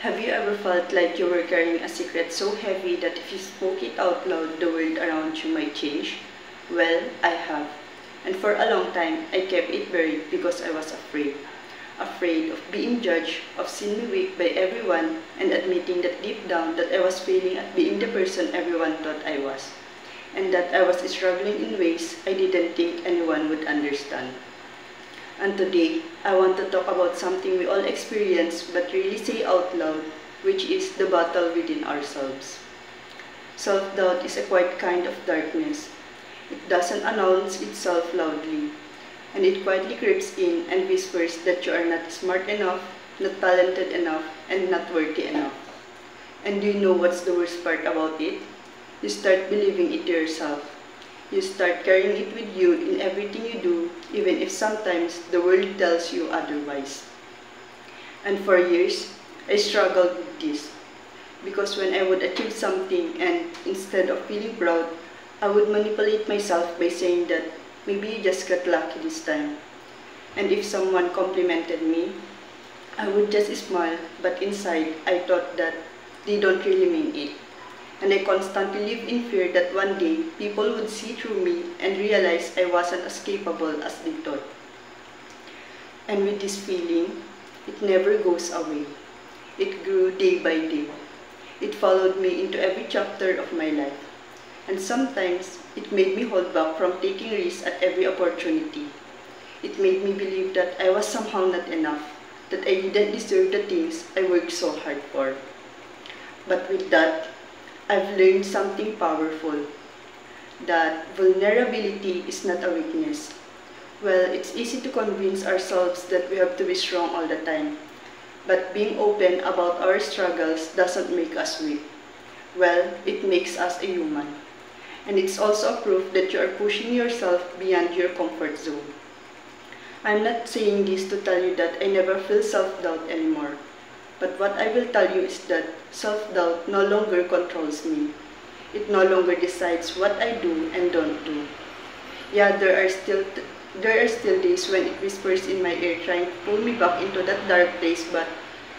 Have you ever felt like you were carrying a secret so heavy that if you spoke it out loud, the world around you might change? Well, I have. And for a long time, I kept it buried because I was afraid. Afraid of being judged, of seeing me weak by everyone, and admitting that deep down that I was failing at being the person everyone thought I was. And that I was struggling in ways I didn't think anyone would understand. And today, I want to talk about something we all experience but really say out loud, which is the battle within ourselves. Self-doubt is a quiet kind of darkness. It doesn't announce itself loudly, and it quietly creeps in and whispers that you are not smart enough, not talented enough, and not worthy enough. And do you know what's the worst part about it? You start believing it to yourself. You start carrying it with you in everything you do, even if sometimes the world tells you otherwise. And for years, I struggled with this. Because when I would achieve something and instead of feeling proud, I would manipulate myself by saying that maybe you just got lucky this time. And if someone complimented me, I would just smile, but inside I thought that they don't really mean it. And I constantly lived in fear that one day people would see through me and realize I wasn't as capable as they thought. And with this feeling, it never goes away. It grew day by day. It followed me into every chapter of my life. And sometimes, it made me hold back from taking risks at every opportunity. It made me believe that I was somehow not enough, that I didn't deserve the things I worked so hard for. But with that, I've learned something powerful, that vulnerability is not a weakness. Well, it's easy to convince ourselves that we have to be strong all the time, but being open about our struggles doesn't make us weak. Well, it makes us a human. And it's also a proof that you are pushing yourself beyond your comfort zone. I'm not saying this to tell you that I never feel self-doubt anymore. But what I will tell you is that self-doubt no longer controls me. It no longer decides what I do and don't do. Yeah, there are still days when it whispers in my ear trying to pull me back into that dark place, but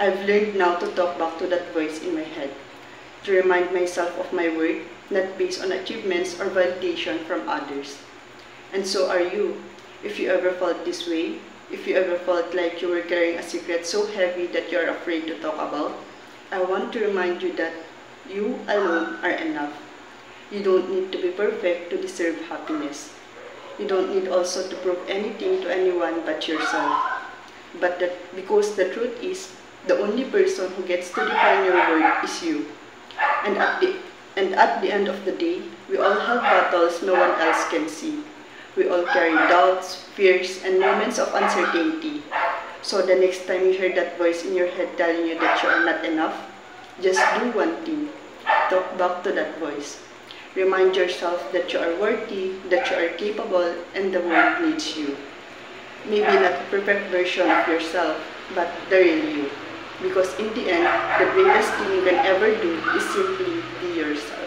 I've learned now to talk back to that voice in my head, to remind myself of my worth, not based on achievements or validation from others. And so are you. If you ever felt this way, if you ever felt like you were carrying a secret so heavy that you're afraid to talk about, I want to remind you that you alone are enough. You don't need to be perfect to deserve happiness. You don't need also to prove anything to anyone but yourself. Because the truth is, the only person who gets to define your worth is you. And at the end of the day, we all have battles no one else can see. We all carry doubts, fears, and moments of uncertainty. So the next time you hear that voice in your head telling you that you are not enough, just do one thing. Talk back to that voice. Remind yourself that you are worthy, that you are capable, and the world needs you. Maybe not a perfect version of yourself, but the real you. Because in the end, the bravest thing you can ever do is simply be yourself.